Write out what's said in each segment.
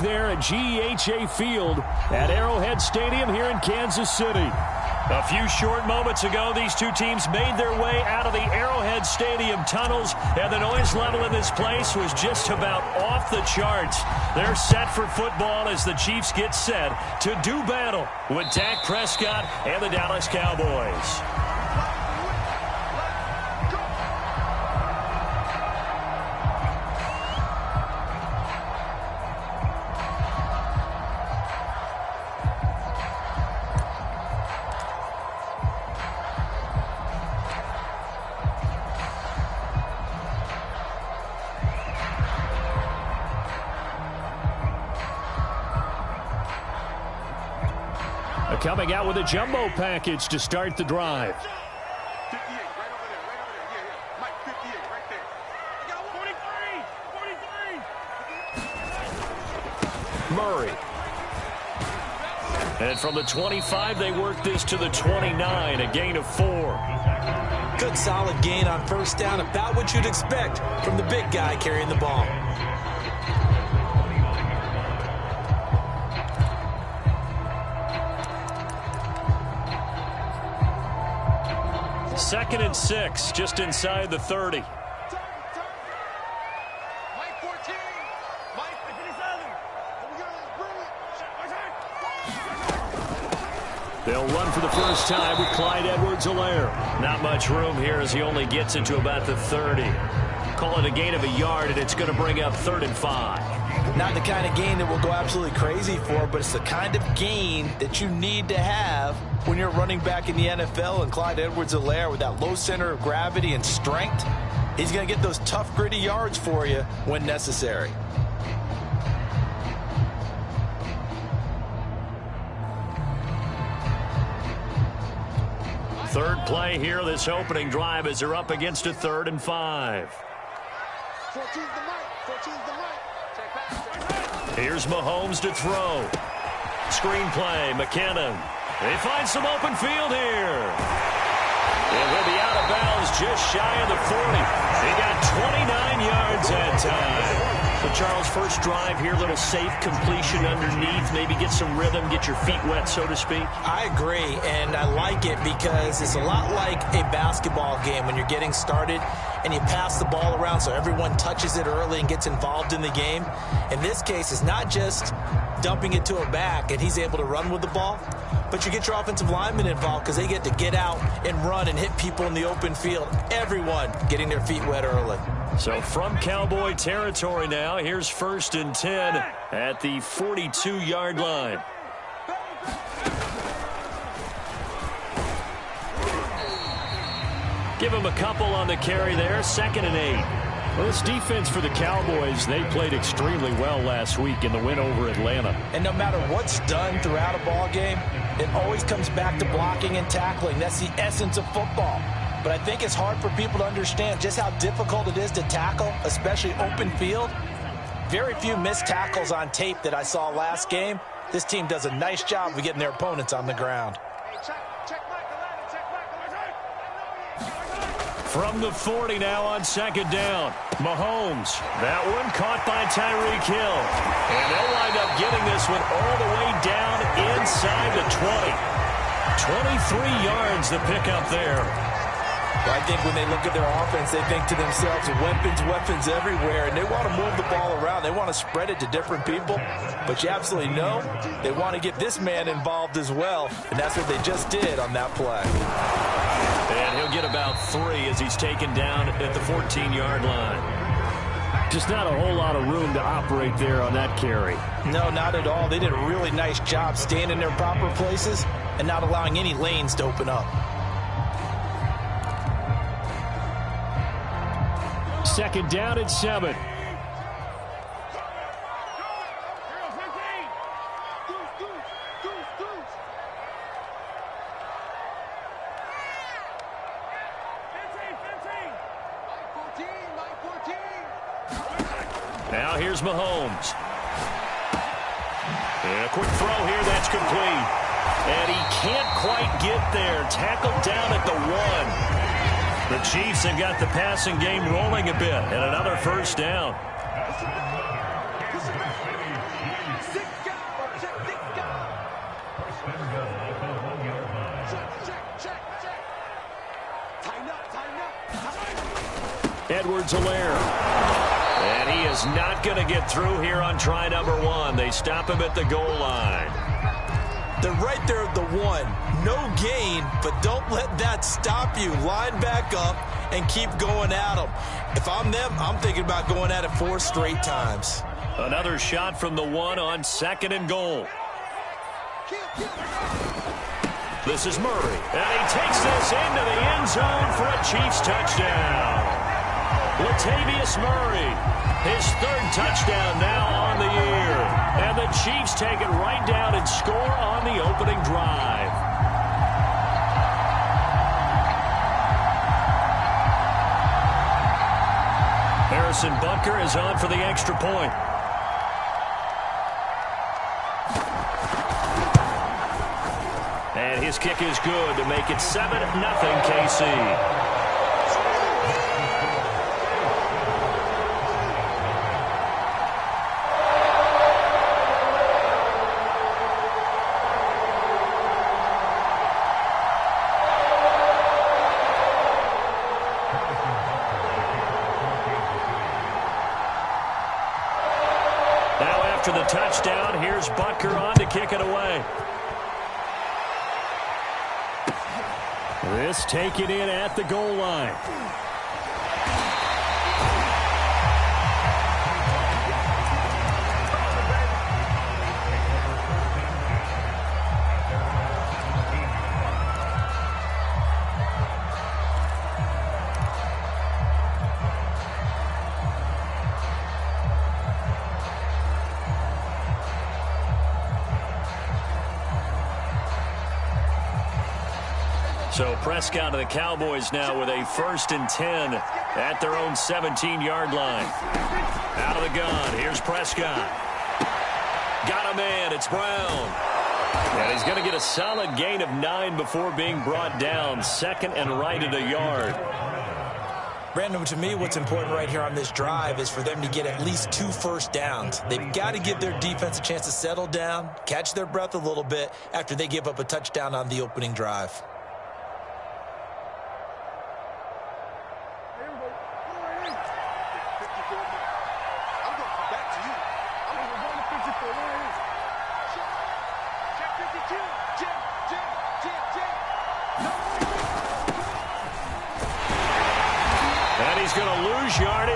There at GEHA Field at Arrowhead Stadium here in Kansas City. A few short moments ago, these two teams made their way out of the Arrowhead Stadium tunnels, and the noise level in this place was just about off the charts. They're set for football as the Chiefs get set to do battle with Dak Prescott and the Dallas Cowboys. Coming out with a jumbo package to start the drive. 58, right over there, Yeah. Mike, 58, right there. I got 43. Murray. And from the 25, they work this to the 29, a gain of 4. Good solid gain on first down, about what you'd expect from the big guy carrying the ball. Second and 6, just inside the 30. Mike 14. Mike 57. They'll run for the first time with Clyde Edwards-Helaire. Not much room here as he only gets it to about the 30. Call it a gain of a yard, and it's going to bring up 3rd and 5. Not the kind of gain that we'll go absolutely crazy for, but it's the kind of gain that you need to have when you're running back in the NFL. And Clyde Edwards-Helaire, with that low center of gravity and strength, he's going to get those tough, gritty yards for you when necessary. Third play here, this opening drive, as they're up against a 3rd and 5. 14's the Mike. 14's the Mike. Here's Mahomes to throw. Screen play, McKinnon. They find some open field here. And he'll be out of bounds just shy of the 40. He got 29 yards that time. So, Charles, first drive here, little safe completion underneath. Maybe get some rhythm, get your feet wet, so to speak. I agree, and I like it because it's a lot like a basketball game when you're getting started and you pass the ball around so everyone touches it early and gets involved in the game. In this case, it's not just dumping it to a back and he's able to run with the ball, but you get your offensive linemen involved because they get to get out and run and hit people in the open field. Everyone getting their feet wet early. So from Cowboy territory now, here's 1st and 10 at the 42-yard line. Give him a couple on the carry there, 2nd and 8. Well, this defense for the Cowboys, they played extremely well last week in the win over Atlanta. And no matter what's done throughout a ball game, it always comes back to blocking and tackling. That's the essence of football. But I think it's hard for people to understand just how difficult it is to tackle, especially open field. Very few missed tackles on tape that I saw last game. This team does a nice job of getting their opponents on the ground. From the 40 now on 2nd down. Mahomes. That one caught by Tyreek Hill. And they'll wind up getting this one all the way down inside the 20. 23 yards the pickup there. Well, I think when they look at their offense, they think to themselves, weapons everywhere, and they want to move the ball around. They want to spread it to different people, but you absolutely know they want to get this man involved as well, and that's what they just did on that play. And he'll get about 3 as he's taken down at the 14-yard line. Just not a whole lot of room to operate there on that carry. No, not at all. They did a really nice job staying in their proper places and not allowing any lanes to open up. 2nd down at 7. Now here's Mahomes. And a quick throw here, that's complete. And he can't quite get there. Tackled down at the 1. The Chiefs have got the passing game rolling a bit. And another first down. Edwards-Helaire. And he is not going to get through here on try number 1. They stop him at the goal line. They're right there at the 1. No gain, but don't let that stop you. Line back up and keep going at them. If I'm them, I'm thinking about going at it 4 straight times. Another shot from the 1 on 2nd and goal. This is Murray, and he takes this into the end zone for a Chiefs touchdown. Latavius Murray, his 3rd touchdown now on the year. And the Chiefs take it right down and score on the opening drive. Harrison Butker is on for the extra point. And his kick is good to make it 7-0 KC. After the touchdown, here's Butker on to kick it away. This taken in at the goal line. So Prescott of the Cowboys now with a 1st and 10 at their own 17-yard line. Out of the gun. Here's Prescott. Got a man. It's Brown. And he's going to get a solid gain of 9 before being brought down. 2nd and right at a yard. Brandon, to me, what's important right here on this drive is for them to get at least 2 first downs. They've got to give their defense a chance to settle down, catch their breath a little bit after they give up a touchdown on the opening drive.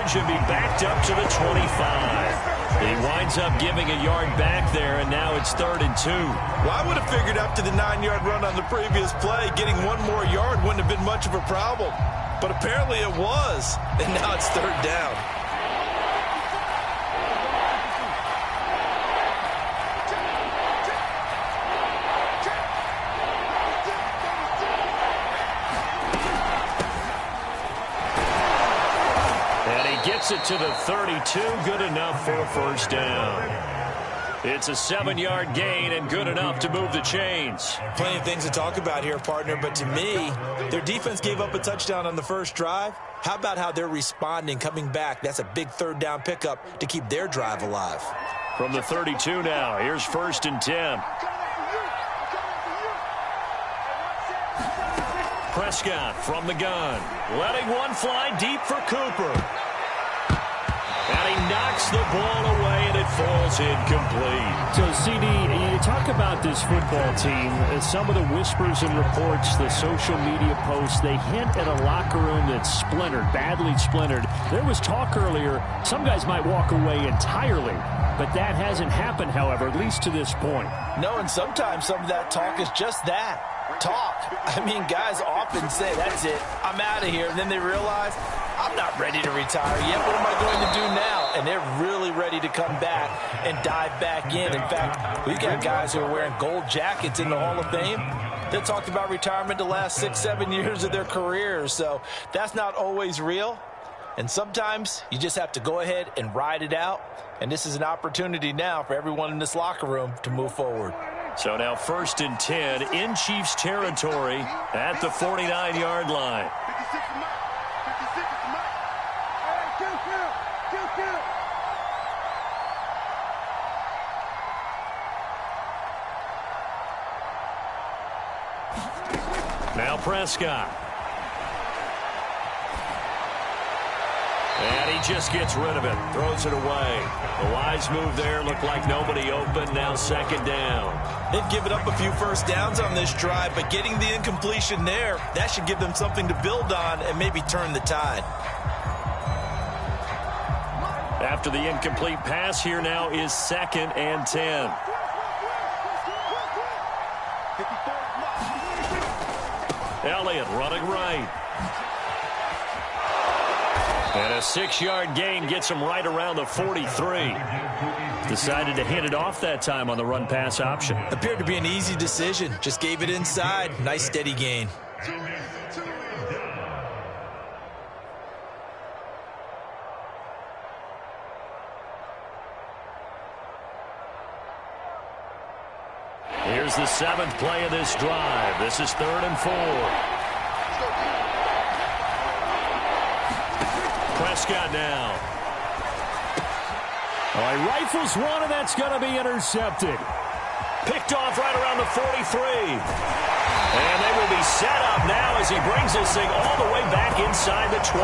Should be backed up to the 25. He winds up giving a yard back there, and now it's 3rd and 2. Well, I would have figured after the 9-yard run on the previous play, getting 1 more yard wouldn't have been much of a problem. But apparently it was, and now it's 3rd down. Gets it to the 32, good enough for a 1st down. It's a 7-yard gain and good enough to move the chains. Plenty of things to talk about here, partner, but to me, their defense gave up a touchdown on the first drive. How about how they're responding, coming back? That's a big 3rd down pickup to keep their drive alive. From the 32 now, here's 1st and 10. Prescott from the gun, letting one fly deep for Cooper. And he knocks the ball away, and it falls incomplete. So, CD, you talk about this football team, some of the whispers and reports, the social media posts, they hint at a locker room that's splintered, badly splintered. There was talk earlier, some guys might walk away entirely, but that hasn't happened, however, at least to this point. No, and sometimes some of that talk is just that. Talk. I mean, guys often say, that's it, I'm out of here. And then they realize, I'm not ready to retire yet. What am I going to do now? And they're really ready to come back and dive back in. In fact, we've got guys who are wearing gold jackets in the Hall of Fame. They talked about retirement the last 6-7 years of their careers. So that's not always real. And sometimes you just have to go ahead and ride it out. And this is an opportunity now for everyone in this locker room to move forward. So now 1st and 10 in Chiefs territory at the 49-yard line. 56 is Mike. 56 is Mike. All right, kill. Now Prescott. And he just gets rid of it, throws it away. A wise move there, looked like nobody open, now second down. They've given up a few first downs on this drive, but getting the incompletion there, that should give them something to build on and maybe turn the tide. After the incomplete pass, here now is 2nd and 10. Elliott running right. And a 6-yard gain gets him right around the 43. Decided to hand it off that time on the run-pass option. Appeared to be an easy decision. Just gave it inside. Nice steady gain. Here's the 7th play of this drive. This is 3rd and 4. Prescott now. Oh, he rifles one, and that's going to be intercepted. Picked off right around the 43. And they will be set up now as he brings this thing all the way back inside the 20.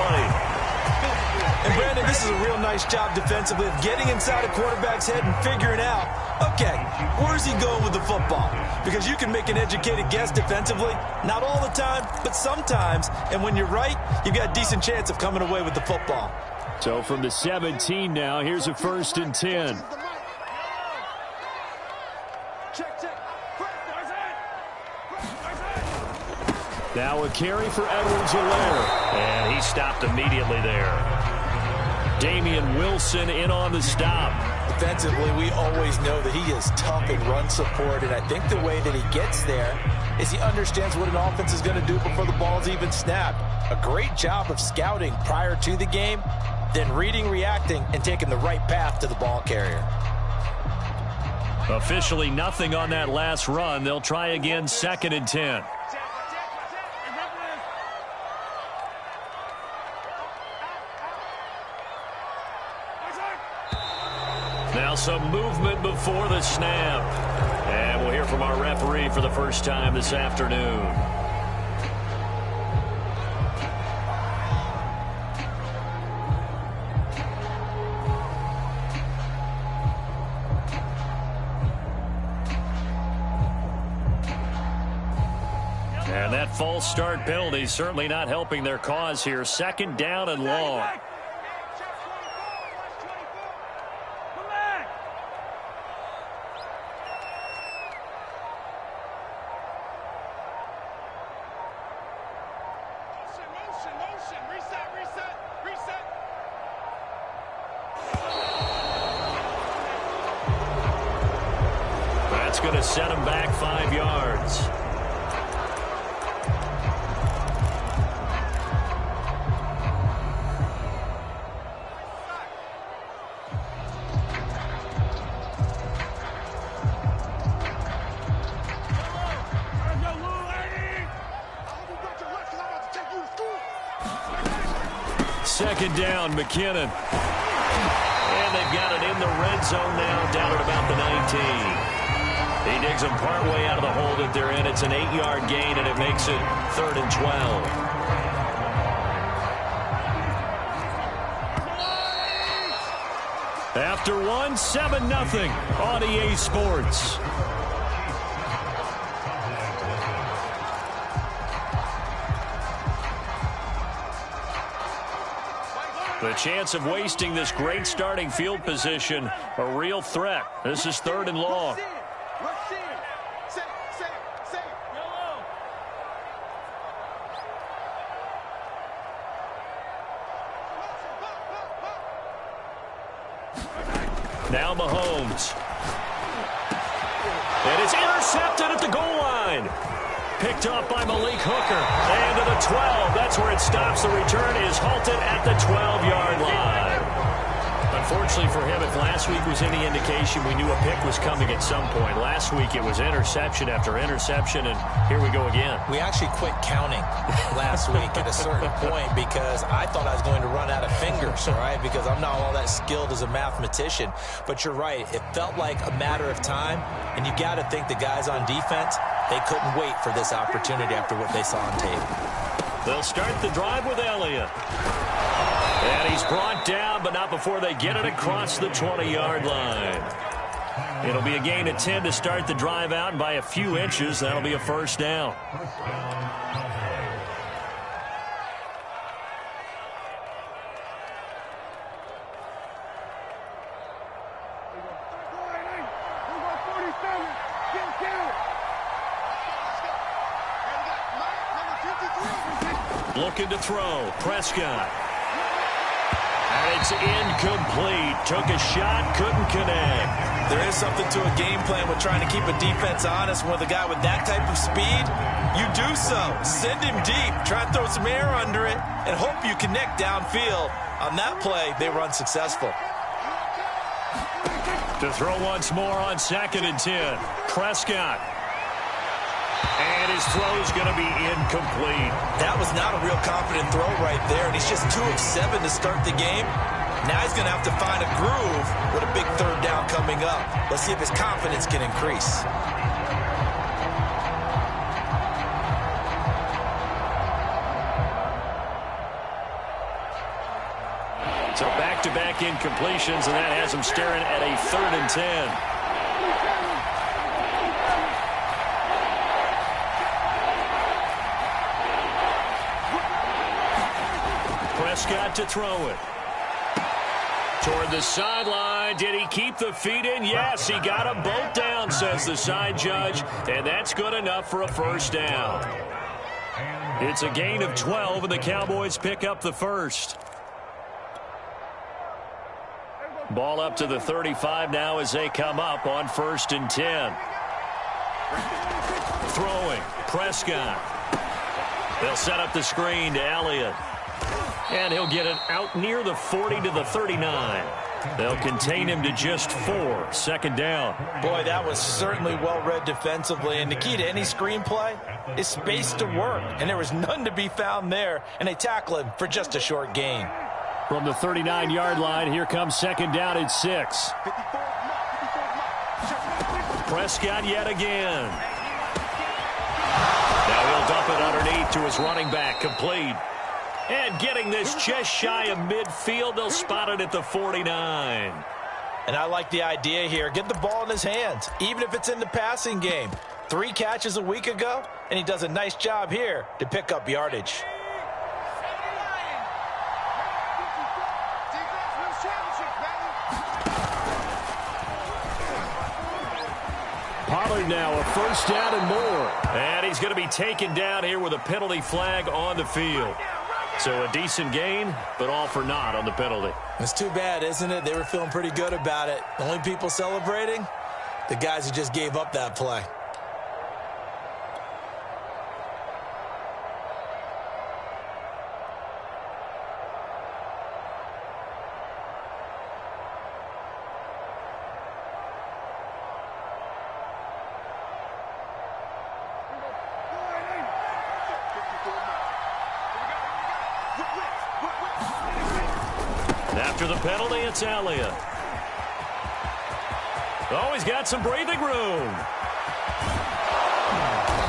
And Brandon, this is a real nice job defensively of getting inside a quarterback's head and figuring out, okay, where's he going with the football? Because you can make an educated guess defensively, not all the time, but sometimes. And when you're right, you've got a decent chance of coming away with the football. So from the 17 now, here's a 1st and 10. Now a carry for Edwards-Helaire. And he stopped immediately there. Damian Wilson in on the stop. Defensively, we always know that he is tough in run support, and I think the way that he gets there is he understands what an offense is going to do before the ball's even snapped. A great job of scouting prior to the game, then reading, reacting, and taking the right path to the ball carrier. Officially nothing on that last run. They'll try again, 2nd and 10. Now some movement before the snap. And we'll hear from our referee for the first time this afternoon. And that false start penalty certainly not helping their cause here. 2nd down and long. That's going to set him back 5 yards. Second down, McKinnon. And they've got it in the red zone now, down at about the 19. He digs them partway out of the hole that they're in. It's an 8-yard gain, and it makes it 3rd and 12. After one, 7-0 on EA Sports. The chance of wasting this great starting field position, a real threat. This is 3rd and long. Now Mahomes. And it's intercepted at the goal line. Picked up by Malik Hooker. And to the 12. That's where it stops. The return is halted at the 12-yard line. Unfortunately for him, if last week was any indication, we knew a pick was coming at some point. Last week it was interception after interception, and here we go again. We actually quit counting last week at a certain point because I thought I was going to run out of fingers, all right, because I'm not all that skilled as a mathematician. But you're right. It felt like a matter of time, and you got to think the guys on defense, they couldn't wait for this opportunity after what they saw on tape. They'll start the drive with Elliott. And he's brought down, but not before they get it across the 20-yard line. It'll be a gain of 10 to start the drive out, and by a few inches, that'll be a first down. Looking to throw. Prescott. And it's incomplete. Took a shot, couldn't connect. There is something to a game plan with trying to keep a defense honest. With a guy with that type of speed, you do so. Send him deep. Try and throw some air under it and hope you connect downfield. On that play, they were unsuccessful. To throw once more on 2nd and 10. Prescott. And his throw's going to be incomplete. That was not a real confident throw right there, and he's just 2 of 7 to start the game. Now he's going to have to find a groove with a big 3rd down coming up. Let's see if his confidence can increase. So back-to-back incompletions, and that has him staring at a 3rd and 10. Prescott to throw it. Toward the sideline. Did he keep the feet in? Yes, he got them both down, says the side judge, and that's good enough for a first down. It's a gain of 12, and the Cowboys pick up the first. Ball up to the 35 now as they come up on 1st and 10. Throwing. Prescott. They'll set up the screen to Elliott. And he'll get it out near the 40 to the 39. They'll contain him to just 4. 2nd down. Boy, that was certainly well-read defensively. And the key to any screenplay is space to work. And there was none to be found there. And they tackle him for just a short gain. From the 39-yard line, here comes 2nd down and 6. Prescott yet again. Now he'll dump it underneath to his running back. Complete. And getting this just shy of midfield, they'll spot it at the 49. And I like the idea here. Get the ball in his hands, even if it's in the passing game. 3 catches a week ago, and he does a nice job here to pick up yardage. Pollard now a first down and more. And he's going to be taken down here with a penalty flag on the field. So a decent gain, but all for naught on the penalty. It's too bad, isn't it? They were feeling pretty good about it. The only people celebrating, the guys who just gave up that play. After the penalty, it's Elliott. Oh, he's got some breathing room.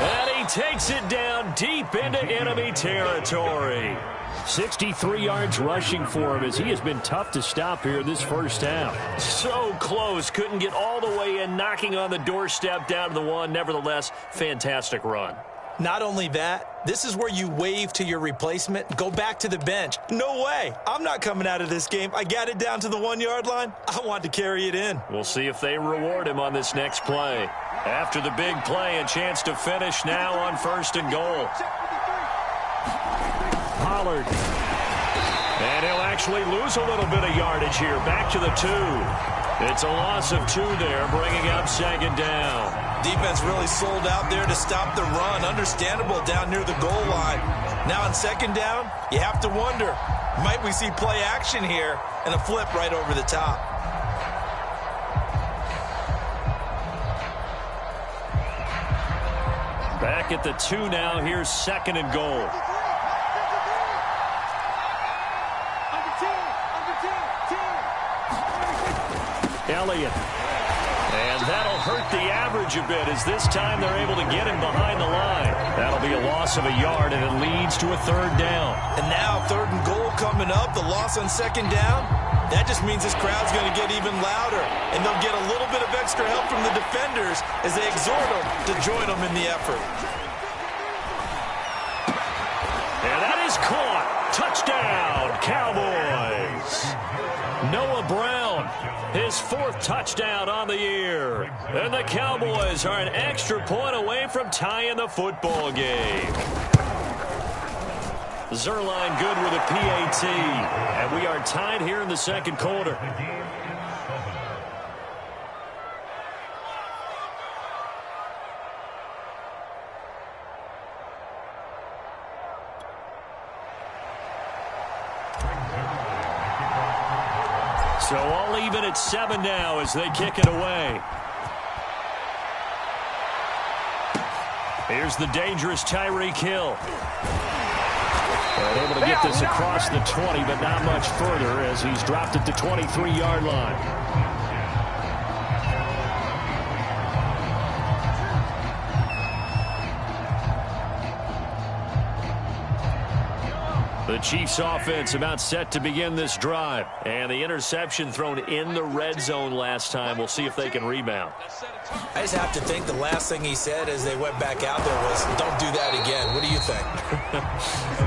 And he takes it down deep into enemy territory. 63 yards rushing for him as he has been tough to stop here this first half. So close. Couldn't get all the way in, knocking on the doorstep down to the 1. Nevertheless, fantastic run. Not only that, this is where you wave to your replacement, go back to the bench. No way. I'm not coming out of this game. I got it down to the 1-yard line. I want to carry it in. We'll see if they reward him on this next play. After the big play, a chance to finish now on 1st and goal. Pollard. And he'll actually lose a little bit of yardage here. Back to the 2. It's a loss of 2 there, bringing up 2nd down. Defense really sold out there to stop the run. Understandable down near the goal line. Now on 2nd down, you have to wonder, might we see play action here and a flip right over the top? Back at the 2 now. Here's 2nd and goal. Elliott. And that'll hurt the average yardage a bit as this time they're able to get him behind the line. That'll be a loss of a yard, and it leads to a 3rd down. And now 3rd and goal coming up, the loss on 2nd down. That just means this crowd's going to get even louder, and they'll get a little bit of extra help from the defenders as they exhort them to join them in the effort. And that is caught. Touchdown, Cowboys. Noah Brown, his 4th touchdown on the year. And the Cowboys are an extra point away from tying the football game. Zerline good with a PAT. And we are tied here in the 2nd quarter. So all even at 7 now as they kick it away. Here's the dangerous Tyreek Hill. They're able to get this across the 20, but not much further as he's dropped it to 23-yard line. The Chiefs offense about set to begin this drive. And the interception thrown in the red zone last time. We'll see if they can rebound. I just have to think the last thing he said as they went back out there was, don't do that again. What do you think?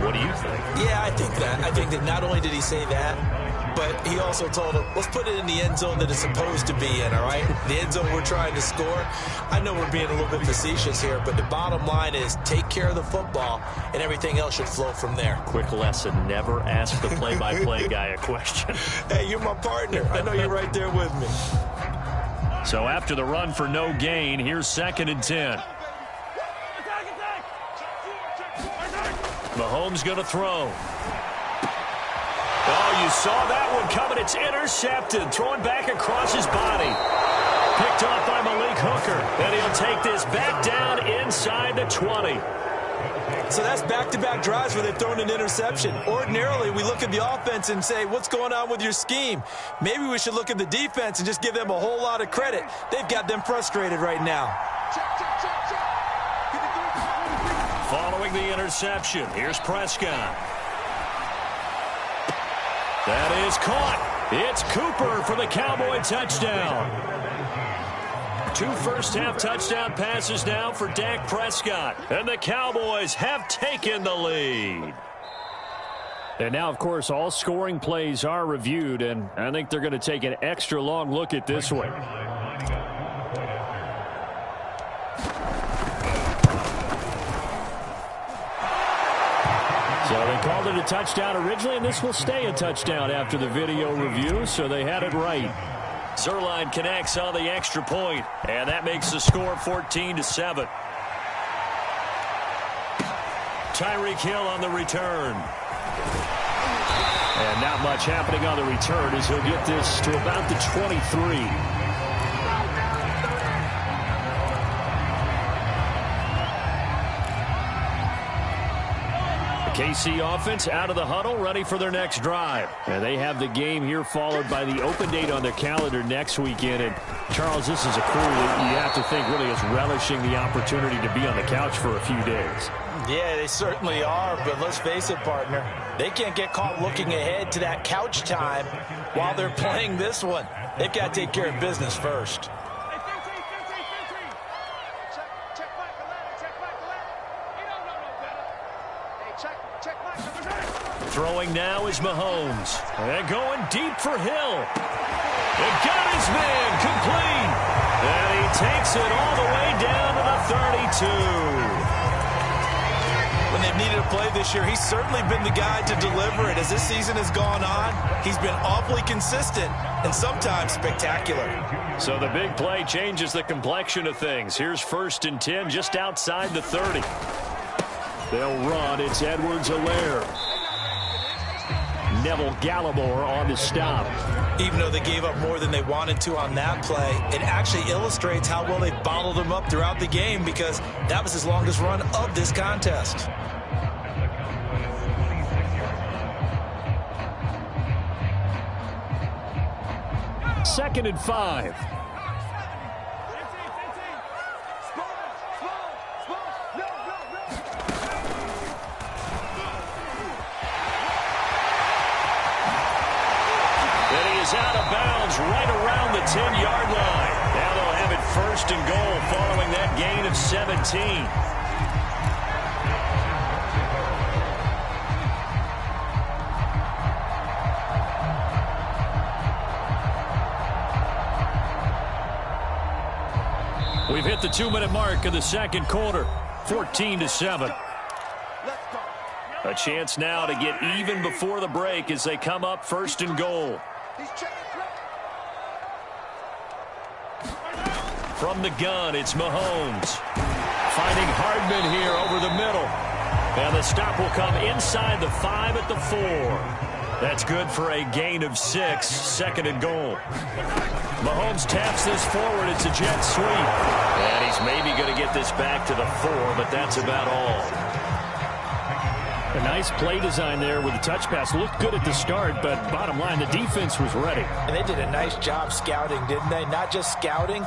What do you think? Yeah, I think that. I think that not only did he say that, but he also told him, let's put it in the end zone that it's supposed to be in, all right? The end zone we're trying to score. I know we're being a little bit facetious here, but the bottom line is take care of the football, and everything else should flow from there. Quick lesson, never ask the play-by-play guy a question. Hey, you're my partner. I know you're right there with me. So after the run for no gain, here's 2nd and 10. Mahomes going to throw. Oh, you saw that one coming. It's intercepted. Throwing back across his body. Picked off by Malik Hooker. And he'll take this back down inside the 20. So that's back-to-back drives where they've thrown an interception. Ordinarily, we look at the offense and say, what's going on with your scheme? Maybe we should look at the defense and just give them a whole lot of credit. They've got them frustrated right now. Following the interception, here's Prescott. That is caught. It's Cooper for the Cowboy touchdown. 2 first-half touchdown passes now for Dak Prescott. And the Cowboys have taken the lead. And now, of course, all scoring plays are reviewed, and I think they're going to take an extra long look at this one. So they called it a touchdown originally, and this will stay a touchdown after the video review, so they had it right. Zerline connects on the extra point, and that makes the score 14-7. Tyreek Hill on the return. And not much happening on the return as he'll get this to about the 23. KC offense out of the huddle, ready for their next drive. And they have the game here followed by the open date on their calendar next weekend. And, Charles, this is a crew that you have to think really is relishing the opportunity to be on the couch for a few days. Yeah, they certainly are, but let's face it, partner. They can't get caught looking ahead to that couch time while they're playing this one. They've got to take care of business first. Throwing now is Mahomes. And going deep for Hill. It got his man complete. And he takes it all the way down to the 32. When they've needed a play this year, he's certainly been the guy to deliver it. As this season has gone on, he's been awfully consistent and sometimes spectacular. So the big play changes the complexion of things. Here's 1st and 10 just outside the 30. They'll run. It's Edwards-Helaire. Neville Gallimore on the stop. Even though they gave up more than they wanted to on that play, it actually illustrates how well they bottled him up throughout the game because that was his longest run of this contest. Second and 5. first and goal following that gain of 17. We've hit the 2-minute mark of the second quarter, 14-7. A chance now to get even before the break as they come up first and goal. From the gun, it's Mahomes. Finding Hardman here over the middle. And the stop will come inside the 5 at the 4. That's good for a gain of 6, second and goal. Mahomes taps this forward. It's a jet sweep. And he's maybe going to get this back to the 4, but that's about all. A nice play design there with the touch pass. Looked good at the start, but bottom line, the defense was ready. And they did a nice job scouting, didn't they? Not just scouting,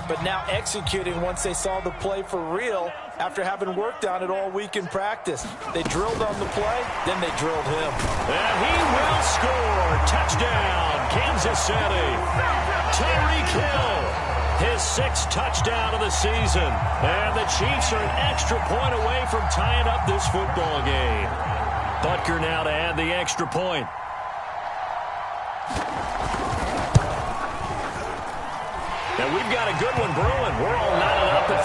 but now executing once they saw the play for real after having worked on it all week in practice. They drilled on the play, then they drilled him. And he will score. Touchdown, Kansas City. Tyreek Hill, his 6th touchdown of the season. And the Chiefs are an extra point away from tying up this football game. Butker now to add the extra point. And we've got a good one brewing. We're all knotted up at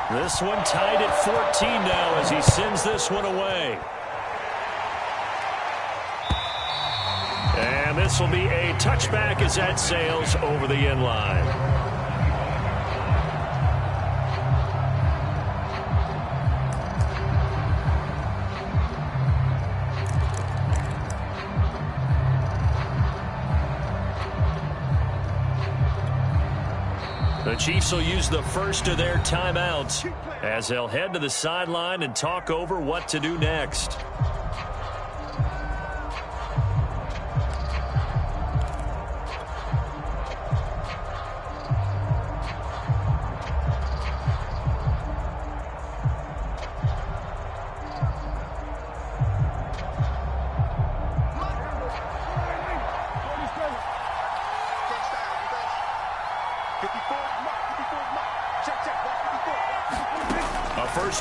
14. This one tied at 14 now as he sends this one away. And this will be a touchback as that sails over the end line. The Chiefs will use the first of their timeouts as they'll head to the sideline and talk over what to do next.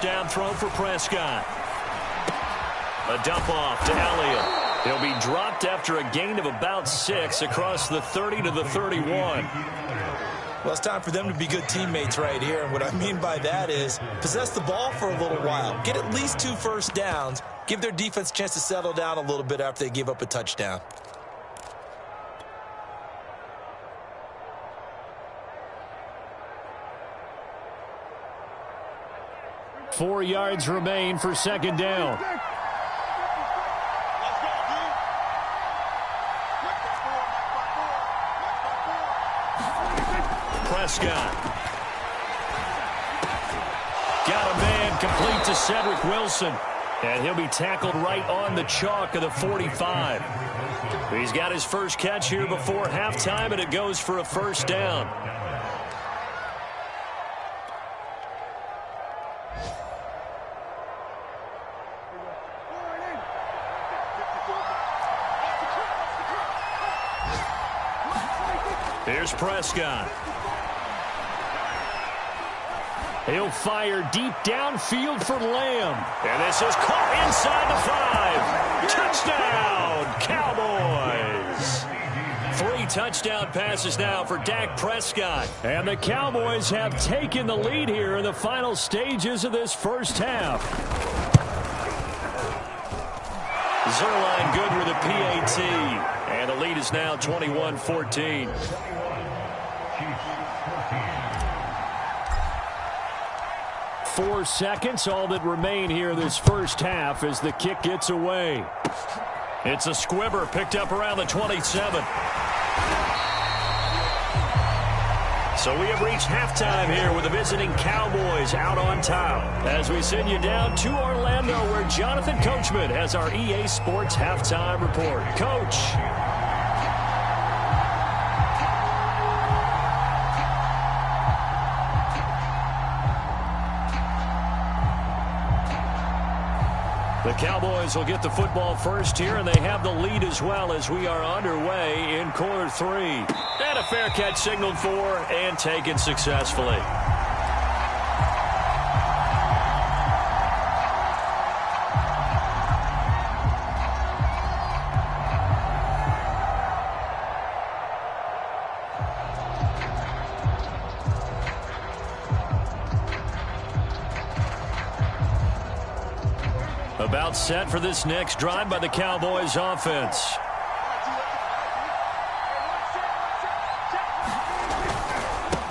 Down throw for Prescott. A dump off to Elliott. He'll be dropped after a gain of about 6 across the 30 to the 31. Well, it's time for them to be good teammates right here. And what I mean by that is possess the ball for a little while. Get at least 2 first downs. Give their defense a chance to settle down a little bit after they give up a touchdown. Four yards remain for second down. Prescott. Got a man complete to Cedric Wilson. And he'll be tackled right on the chalk of the 45. He's got his first catch here before halftime, and it goes for a first down. Here's Prescott. He'll fire deep downfield for Lamb. And this is caught inside the 5. Touchdown, Cowboys. 3 touchdown passes now for Dak Prescott. And the Cowboys have taken the lead here in the final stages of this first half. Zerline good with a PAT. And the lead is now 21-14. 4 seconds, all that remain here this first half as the kick gets away. It's a squibber picked up around the 27. So we have reached halftime here with the visiting Cowboys out on top. As we send you down to Orlando where Jonathan Coachman has our EA Sports halftime report. Coach. The Cowboys will get the football first here, and they have the lead as well as we are underway in quarter 3. And a fair catch signaled for and taken successfully. About set for this next drive by the Cowboys offense.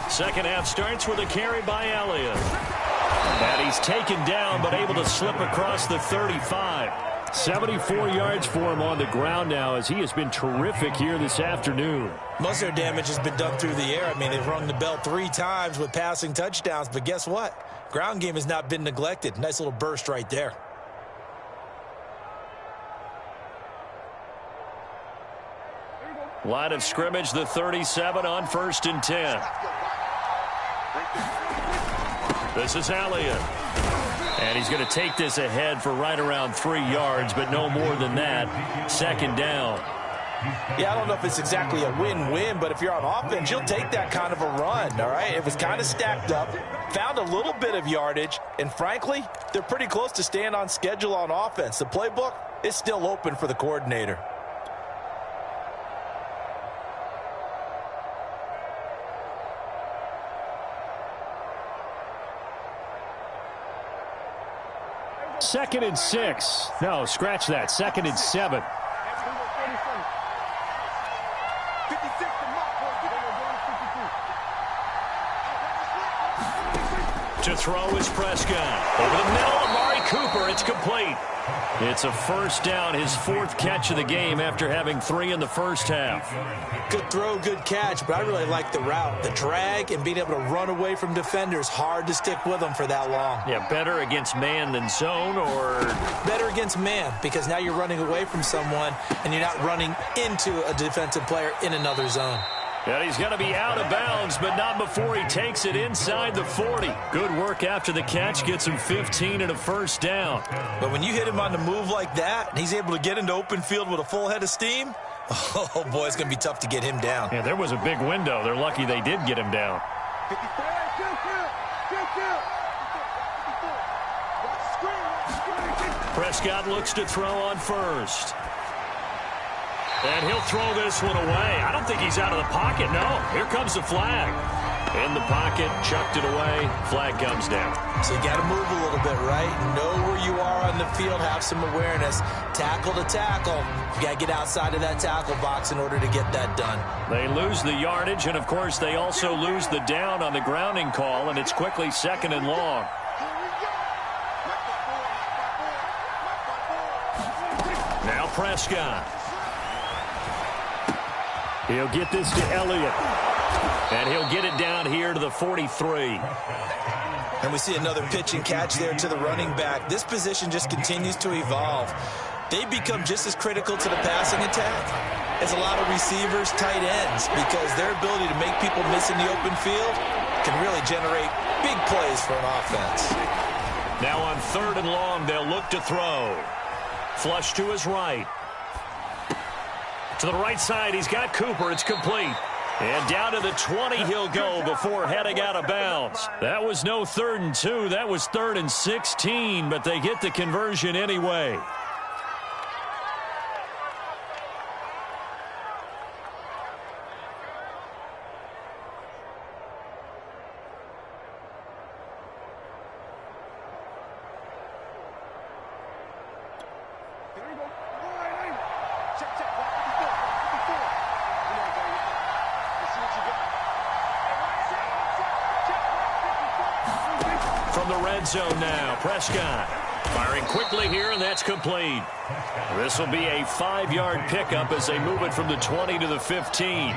Second half starts with a carry by Elliott. And he's taken down but able to slip across the 35. 74 yards for him on the ground now as he has been terrific here this afternoon. Most of their damage has been done through the air. I mean, they've rung the bell 3 times with passing touchdowns, but guess what? Ground game has not been neglected. Nice little burst right there. Line of scrimmage, the 37 on 1st and 10. This is Elliott. And he's going to take this ahead for right around 3 yards, but no more than that. Second down. Yeah, I don't know if it's exactly a win-win, but if you're on offense, you'll take that kind of a run, all right? It was kind of stacked up, found a little bit of yardage, and frankly, they're pretty close to staying on schedule on offense. The playbook is still open for the coordinator. Second and 6. No, scratch that. Second and 7. To throw is Prescott. Over the middle, Amari Cooper. It's complete. It's a first down, his 4th catch of the game after having 3 in the first half. Good throw, good catch, but I really like the route. The drag and being able to run away from defenders, hard to stick with them for that long. Yeah, better against man than zone, or? Better against man, because now you're running away from someone and you're not running into a defensive player in another zone. And he's going to be out of bounds, but not before he takes it inside the 40. Good work after the catch, gets him 15 and a first down. But when you hit him on the move like that, and he's able to get into open field with a full head of steam, oh, boy, it's going to be tough to get him down. Yeah, there was a big window. They're lucky they did get him down. Prescott looks to throw on first. And he'll throw this one away. I don't think he's out of the pocket. No, here comes the flag. In the pocket, chucked it away. Flag comes down. So you got to move a little bit, right? Know where you are on the field. Have some awareness. Tackle to tackle. You got to get outside of that tackle box in order to get that done. They lose the yardage, and, of course, they also lose the down on the grounding call, and it's quickly 2nd and long. Now Prescott. He'll get this to Elliott. And he'll get it down here to the 43. And we see another pitch and catch there to the running back. This position just continues to evolve. They become just as critical to the passing attack as a lot of receivers, tight ends, because their ability to make people miss in the open field can really generate big plays for an offense. Now on 3rd and long, they'll look to throw. Flush to his right. To the right side, he's got Cooper. It's complete. And down to the 20 he'll go before heading out of bounds. That was no 3rd and 2. That was 3rd and 16, but they get the conversion anyway. From the red zone now, Prescott firing quickly here, and that's complete. This will be a 5-yard pickup as they move it from the 20 to the 15.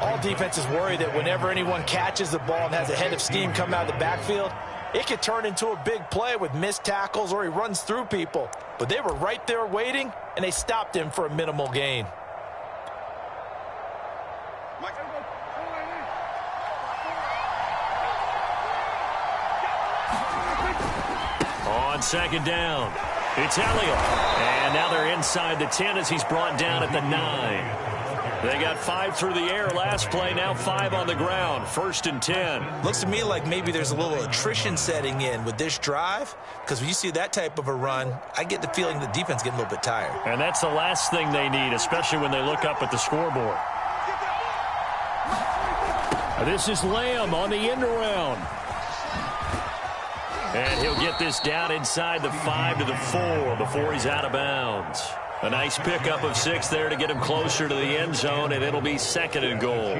All defenses worry that whenever anyone catches the ball and has a head of steam come out of the backfield, it could turn into a big play with missed tackles or he runs through people. But they were right there waiting, and they stopped him for a minimal gain. On 2nd down. It's Elliott. And now they're inside the 10 as he's brought down at the 9. They got 5 through the air last play, now 5 on the ground. 1st and 10. Looks to me like maybe there's a little attrition setting in with this drive, because when you see that type of a run, I get the feeling the defense getting a little bit tired. And that's the last thing they need, especially when they look up at the scoreboard. This is Lamb on the end around. And he'll get this down inside the 5 to the 4 before he's out of bounds. A nice pickup of 6 there to get him closer to the end zone, and it'll be 2nd and goal.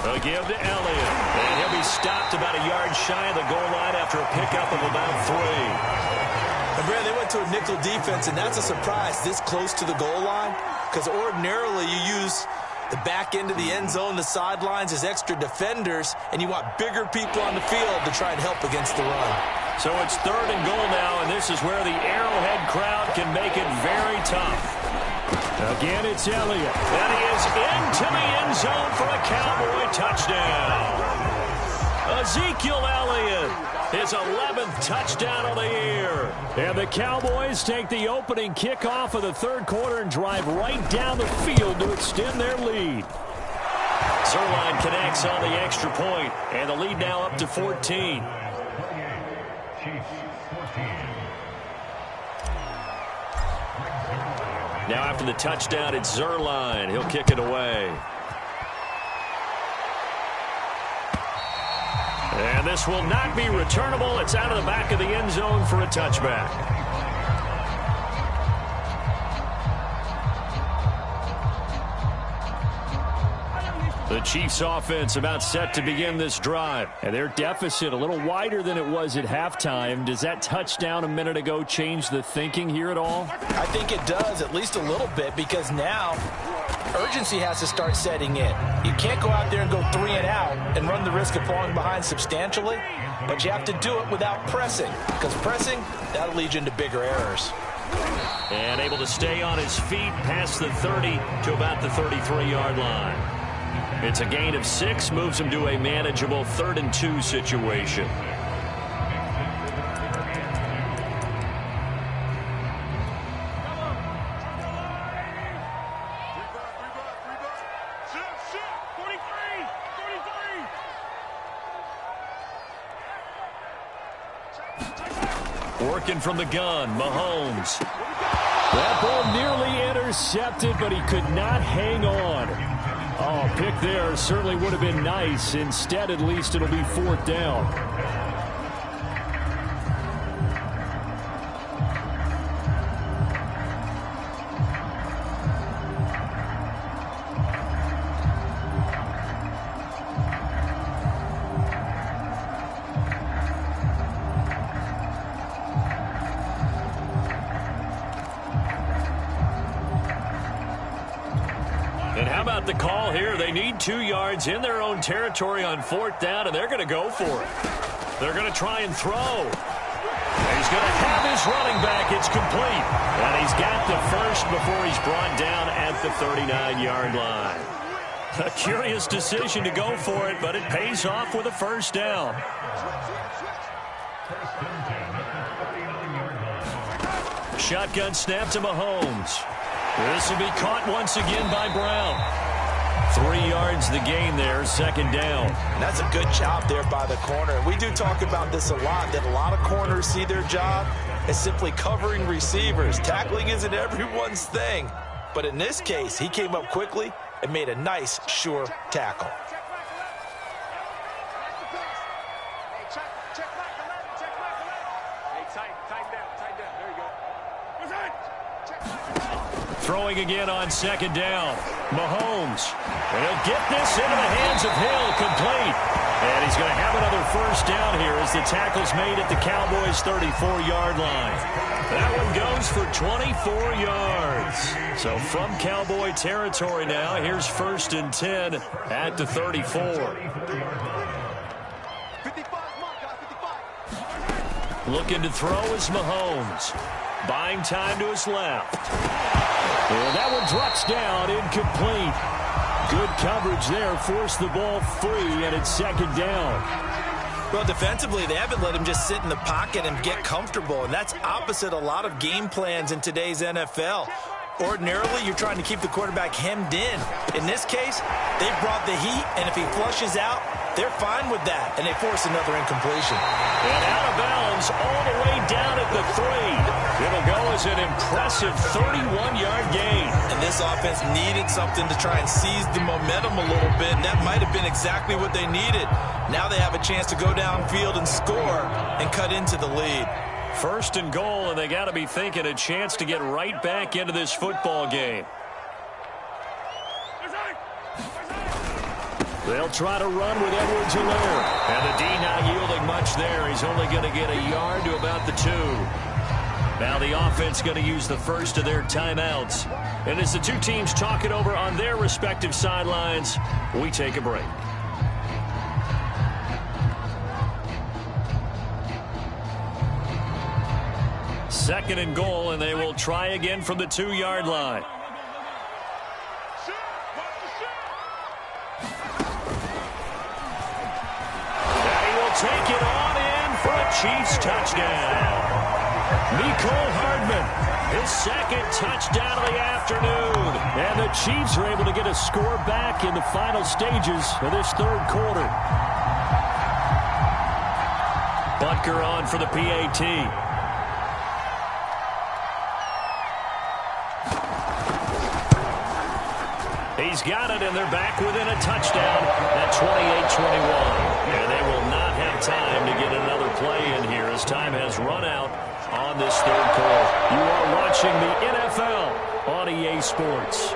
A give to Elliott, and he'll be stopped about a yard shy of the goal line after a pickup of about 3. And Brad, they went to a nickel defense, and that's a surprise this close to the goal line, because ordinarily you use the back end of the end zone, the sidelines as extra defenders, and you want bigger people on the field to try and help against the run. So it's 3rd and goal now, and this is where the Arrowhead crowd can make it very tough. Again, it's Elliott. And he is into the end zone for a Cowboy touchdown. Ezekiel Elliott, his 11th touchdown of the year. And the Cowboys take the opening kickoff of the 3rd quarter and drive right down the field to extend their lead. Zuerlein connects on the extra point, and the lead now up to 14. Now after the touchdown, it's Zuerlein. He'll kick it away. And this will not be returnable. It's out of the back of the end zone for a touchback. The Chiefs offense about set to begin this drive. And their deficit a little wider than it was at halftime. Does that touchdown a minute ago change the thinking here at all? I think it does, at least a little bit, because now urgency has to start setting in. You can't go out there and go 3 and out and run the risk of falling behind substantially, but you have to do it without pressing, because pressing, that'll lead you into bigger errors. And able to stay on his feet past the 30 to about the 33-yard line. It's a gain of 6, moves him to a manageable 3rd and 2 situation. Working from the gun, Mahomes. That ball nearly intercepted, but he could not hang on. Oh, pick there certainly would have been nice. Instead, at least it'll be 4th down. And how about the call here? They need 2 yards in their own territory on 4th down, and they're going to go for it. They're going to try and throw. And he's going to have his running back. It's complete. And he's got the first before he's brought down at the 39-yard line. A curious decision to go for it, but it pays off with a 1st down. Shotgun snap to Mahomes. This will be caught once again by Brown. 3 yards the gain there, 2nd down. And that's a good job there by the corner. We do talk about this a lot, that a lot of corners see their job as simply covering receivers. Tackling isn't everyone's thing. But in this case, he came up quickly and made a nice, sure tackle. Throwing again on 2nd down. Mahomes. And he'll get this into the hands of Hill, complete. And he's going to have another 1st down here as the tackle's made at the Cowboys' 34-yard line. That one goes for 24 yards. So from Cowboy territory now, here's 1st and 10 at the 34. Looking to throw is Mahomes. Buying time to his left. And that one drops down, incomplete. Good coverage there, forced the ball free, and it's second down. Well, defensively, they haven't let him just sit in the pocket and get comfortable, and that's opposite a lot of game plans in today's NFL. Ordinarily, you're trying to keep the quarterback hemmed in. In this case, they brought the heat, and if he flushes out, they're fine with that, and they force another incompletion. And out of bounds all the way down at the 3. It'll go as an impressive 31-yard gain. And this offense needed something to try and seize the momentum a little bit, and that might have been exactly what they needed. Now they have a chance to go downfield and score and cut into the lead. First and goal, and they got to be thinking a chance to get right back into this football game. They'll try to run with Edwards-Helaire. And the D not yielding much there. He's only going to get a yard to about the 2. Now the offense going to use the first of their timeouts. And as the two teams talk it over on their respective sidelines, we take a break. Second and goal, and they will try again from the 2-yard line. And he will take it on in for a Chiefs touchdown. Mecole Hardman, his second touchdown of the afternoon. And the Chiefs are able to get a score back in the final stages of this third quarter. Butker on for the PAT. He's got it, and they're back within a touchdown at 28-21. And they will not have time to get another play in here as time has run out on this third quarter. You are watching the NFL on EA Sports.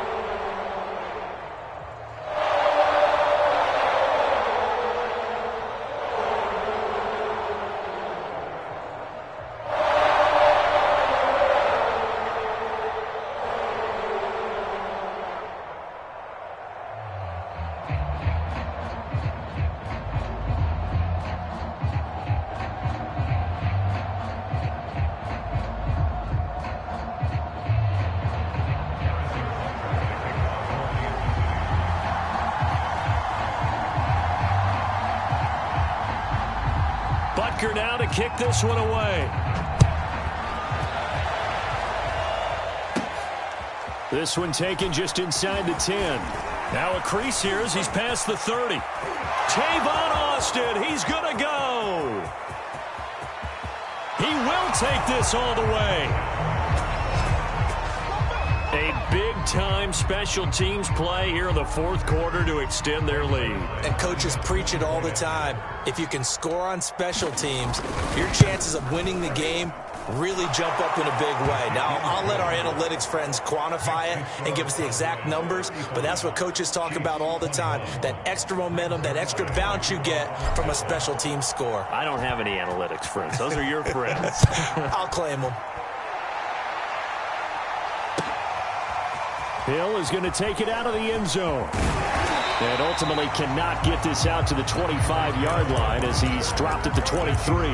Butker now to kick this one away. This one taken just inside the 10. Now a crease here as he's past the 30. Tavon Austin, he's going to go. He will take this all the way. A big-time special teams play here in the fourth quarter to extend their lead. And coaches preach it all the time. If you can score on special teams, your chances of winning the game really jump up in a big way. Now, I'll let our analytics friends quantify it and give us the exact numbers, but that's what coaches talk about all the time, that extra momentum, that extra bounce you get from a special team score. I don't have any analytics friends. Those are your friends. I'll claim them. Hill is going to take it out of the end zone. And ultimately cannot get this out to the 25-yard line as he's dropped at the 23.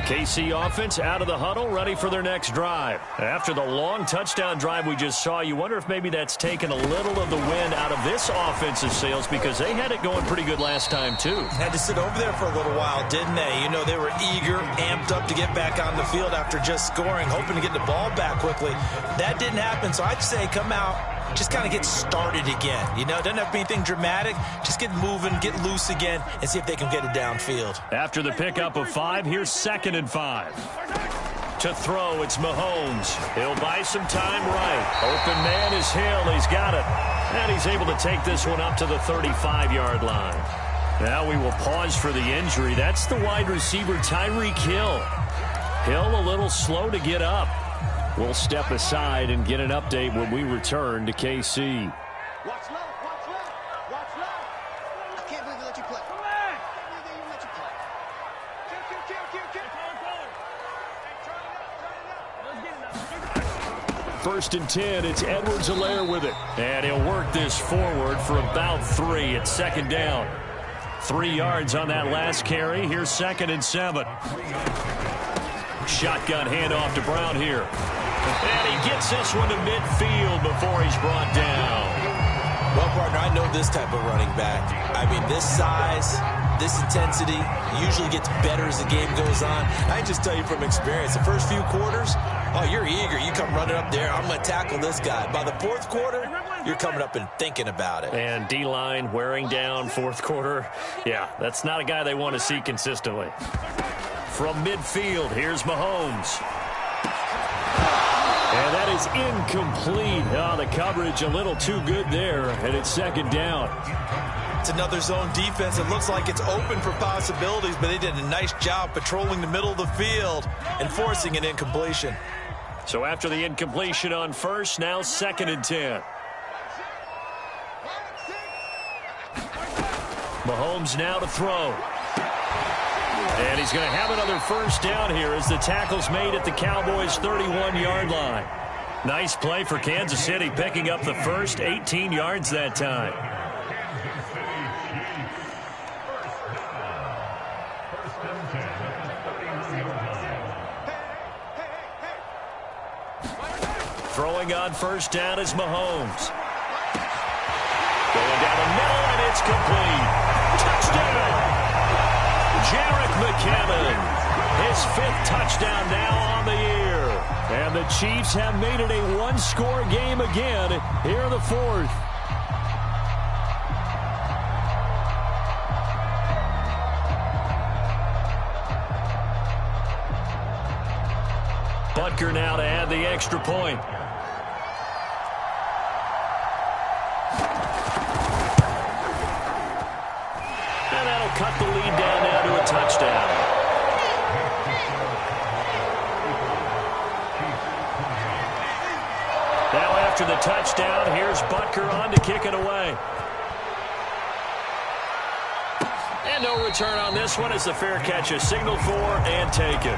KC offense out of the huddle, ready for their next drive. After the long touchdown drive we just saw, you wonder if maybe that's taken a little of the wind out of this offensive sails because they had it going pretty good last time, too. Had to sit over there for a little while, didn't they? You know, they were eager, amped up to get back on the field after just scoring, hoping to get the ball back quickly. That didn't happen, so I'd say come out, just kind of get started again. You know, it doesn't have to be anything dramatic. Just get moving, get loose again, and see if they can get it downfield. After the pickup of 5, here's 2nd and 5. To throw, it's Mahomes. He'll buy some time right. Open man is Hill. He's got it. And he's able to take this one up to the 35-yard line. Now we will pause for the injury. That's the wide receiver, Tyreek Hill. Hill a little slow to get up. We'll step aside and get an update when we return to KC. Watch left, watch left, watch left. I can't believe they let you play. Come on. I can't believe they let you play. Kill. Let's get it now. First and 10, it's Edwards-Helaire with it. And he'll work this forward for about 3. It's second down. 3 yards on that last carry. Here's second and 7. Shotgun handoff to Brown here. And he gets this one to midfield before he's brought down. Well, partner, I know this type of running back. I mean, this size, this intensity usually gets better as the game goes on. I can just tell you from experience, the first few quarters, oh, you're eager. You come running up there, I'm going to tackle this guy. By the fourth quarter, you're coming up and thinking about it. And D-line wearing down fourth quarter. Yeah, that's not a guy they want to see consistently. From midfield, here's Mahomes. And that is incomplete. Oh, the coverage a little too good there, and it's second down. It's another zone defense. It looks like it's open for possibilities, but they did a nice job patrolling the middle of the field and forcing an incompletion. So after the incompletion on first, now second and 10. Mahomes now to throw. And he's going to have another first down here as the tackle's made at the Cowboys' 31-yard line. Nice play for Kansas City, picking up the first, 18 yards that time. Throwing on first down is Mahomes. Going down the middle, and it's complete. Touchdown! Jerick McKinnon, his 5th touchdown now on the year. And the Chiefs have made it a one-score game again here in the 4th. Butker now to add the extra point. And that'll cut the lead down now to a touchdown. Now after the touchdown, here's Butker on to kick it away. And no return on this one as the fair catch is signaled for and taken.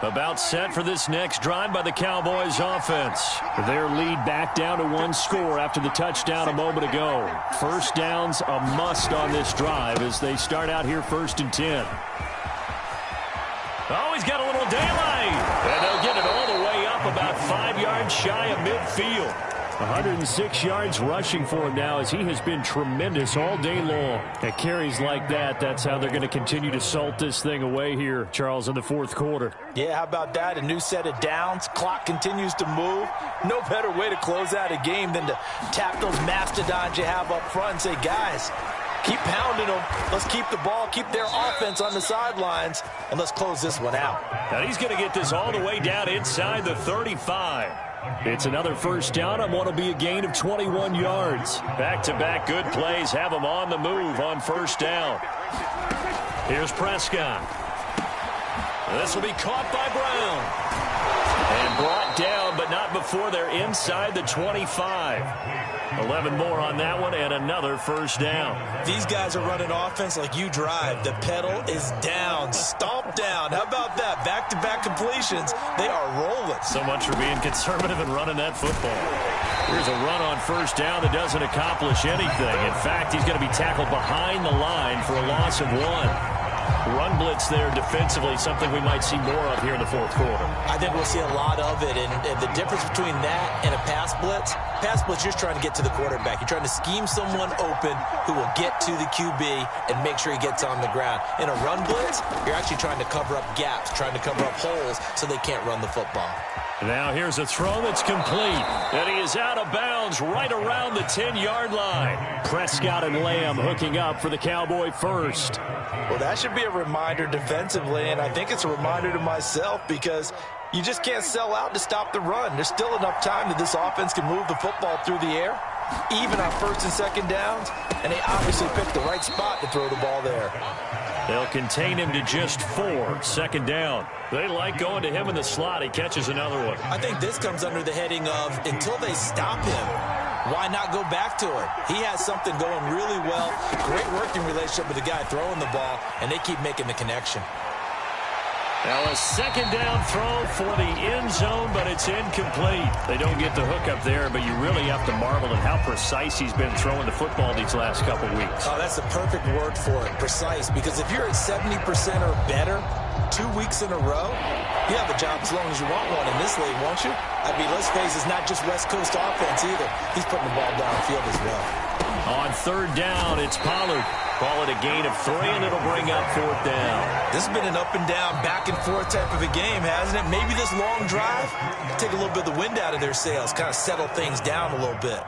About set for this next drive by the Cowboys offense. Their lead back down to 1 score after the touchdown a moment ago. First down's a must on this drive as they start out here first and 10. Oh, he's got a little daylight. And they'll get it all the way up about 5 yards shy of midfield. 106 yards rushing for him now as he has been tremendous all day long. At carries like that, that's how they're going to continue to salt this thing away here, Charles, in the 4th quarter. Yeah, how about that? A new set of downs. Clock continues to move. No better way to close out a game than to tap those mastodons you have up front and say, guys, keep pounding them. Let's keep the ball, keep their offense on the sidelines, and let's close this one out. Now he's going to get this all the way down inside the 35. It's another first down on what will be a gain of 21 yards. Back-to-back good plays have him on the move on first down. Here's Prescott. This will be caught by Brown. And brought down, but not before they're inside the 25. 11 more on that one, and another first down. These guys are running offense like you drive. The pedal is down, stomp down. How about that? Back-to-back completions. They are rolling. So much for being conservative and running that football. Here's a run on first down that doesn't accomplish anything. In fact, he's going to be tackled behind the line for a loss of 1. Run blitz there defensively, something we might see more of here in the 4th quarter. I think we'll see a lot of it, and the difference between that and a pass blitz, you're just trying to get to the quarterback. You're trying to scheme someone open who will get to the QB and make sure he gets on the ground. In a run blitz, you're actually trying to cover up gaps, trying to cover up holes so they can't run the football. Now here's a throw that's complete, and he is out of bounds right around the 10-yard line. Prescott and Lamb hooking up for the Cowboy first. Well, that should be a reminder defensively, and I think it's a reminder to myself because you just can't sell out to stop the run. There's still enough time that this offense can move the football through the air, even on first and second downs, and they obviously picked the right spot to throw the ball there. They'll contain him to just 4. Second down. They like going to him in the slot. He catches another one. I think this comes under the heading of until they stop him, why not go back to it? He has something going really well. Great working relationship with the guy throwing the ball, and they keep making the connection. Now a second down throw for the end zone, but it's incomplete. They don't get the hook up there, but you really have to marvel at how precise he's been throwing the football these last couple weeks. Oh, that's the perfect word for it, precise, because if you're at 70% or better 2 weeks in a row, you have a job as long as you want one in this league, won't you? I mean, let's face it, it's not just West Coast offense either. He's putting the ball downfield as well. On third down, it's Pollard. Call it a gain of 3, and it'll bring up fourth down. This has been an up and down, back and forth type of a game, hasn't it? Maybe this long drive, take a little bit of the wind out of their sails, kind of settle things down a little bit.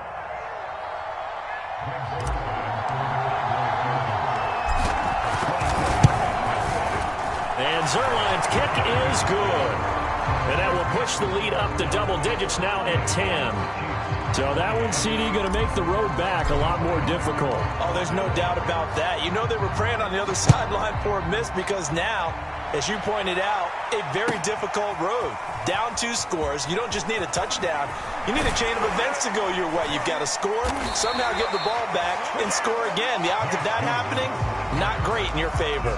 And Zerline's kick is good. And that will push the lead up to double digits now at 10. So that one, CD, going to make the road back a lot more difficult. Oh, there's no doubt about that. You know they were praying on the other sideline for a miss because now, as you pointed out, a very difficult road. Down 2 scores. You don't just need a touchdown. You need a chain of events to go your way. You've got to score, somehow get the ball back, and score again. The odds of that happening, not great in your favor.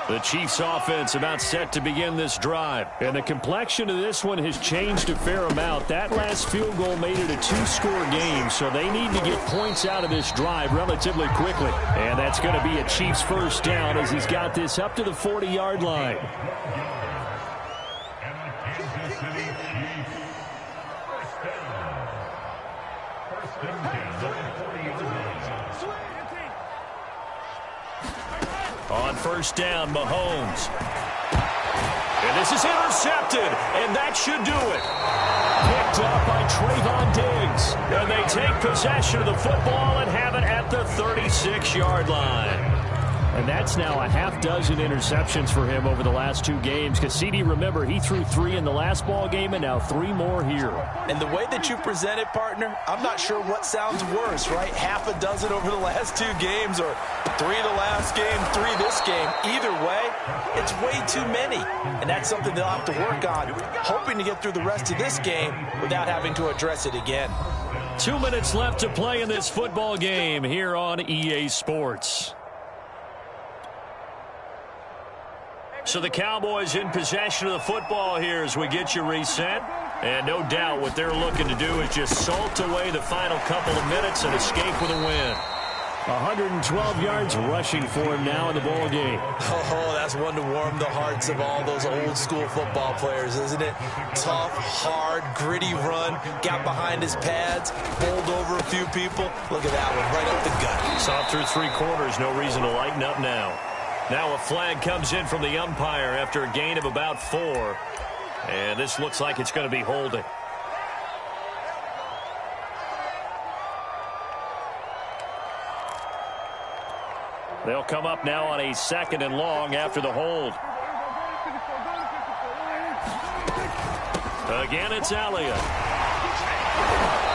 The Chiefs offense about set to begin this drive. And the complexion of this one has changed a fair amount. That last field goal made it a 2-score game, so they need to get points out of this drive relatively quickly. And that's going to be a Chiefs first down as he's got this up to the 40-yard line. On first down, Mahomes. And this is intercepted, and that should do it. Picked up by Trayvon Diggs. And they take possession of the football and have it at the 36-yard line. And that's now a half-dozen interceptions for him over the last 2 games. Because, CD, remember, he threw 3 in the last ball game and now 3 more here. And the way that you present it, partner, I'm not sure what sounds worse, right? Half a dozen over the last 2 games or 3 the last game, 3 this game. Either way, it's way too many. And that's something they'll have to work on, hoping to get through the rest of this game without having to address it again. 2 minutes left to play in this football game here on EA Sports. So the Cowboys in possession of the football here as we get you reset. And no doubt what they're looking to do is just salt away the final couple of minutes and escape with a win. 112 yards rushing for him now in the ball game. Oh, that's one to warm the hearts of all those old school football players, isn't it? Tough, hard, gritty run, got behind his pads, bowled over a few people. Look at that one, right up the gut. Saw it through 3 quarters, no reason to lighten up now. Now a flag comes in from the umpire after a gain of about 4. And this looks like it's going to be holding. They'll come up now on a 2nd and long after the hold. Again, it's Elliott.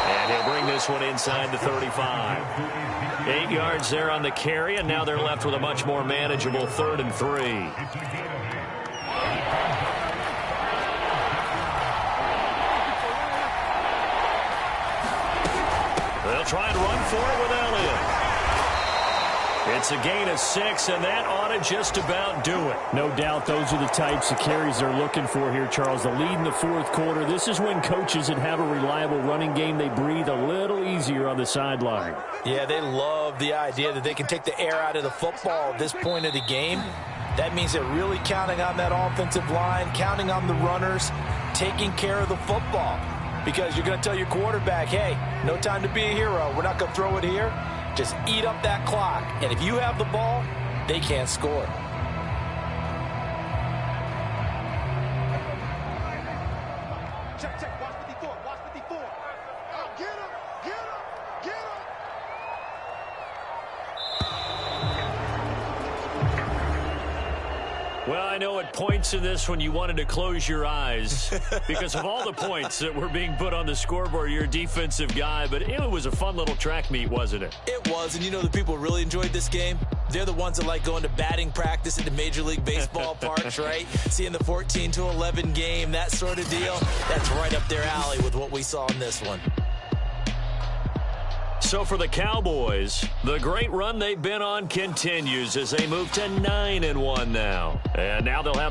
And he'll bring this one inside the 35. 8 yards there on the carry, and now they're left with a much more manageable 3rd and 3. They'll try and run for it with Elliott. It's a gain of 6, and that ought to just about do it. No doubt those are the types of carries they're looking for here, Charles. The lead in the 4th quarter. This is when coaches that have a reliable running game, they breathe a little easier on the sideline. Yeah, they love the idea that they can take the air out of the football at this point of the game. That means they're really counting on that offensive line, counting on the runners, taking care of the football. Because you're going to tell your quarterback, hey, no time to be a hero. We're not going to throw it here. Just eat up that clock. And if you have the ball, they can't score. Check, check. Watch 54. Watch 54. Oh, get him. Get him. Get him. Well, I know at points in this one you wanted to close your eyes because of all the points that were being put on the scoreboard. You're a defensive guy, but it was a fun little track meet, wasn't it? It was, and you know the people really enjoyed this game? They're the ones that like going to batting practice at the Major League Baseball parks, right? Seeing the 14-11 game, that sort of deal. That's right up their alley with what we saw in this one. So for the Cowboys, the great run they've been on continues as they move to 9-1 now. And now they'll have the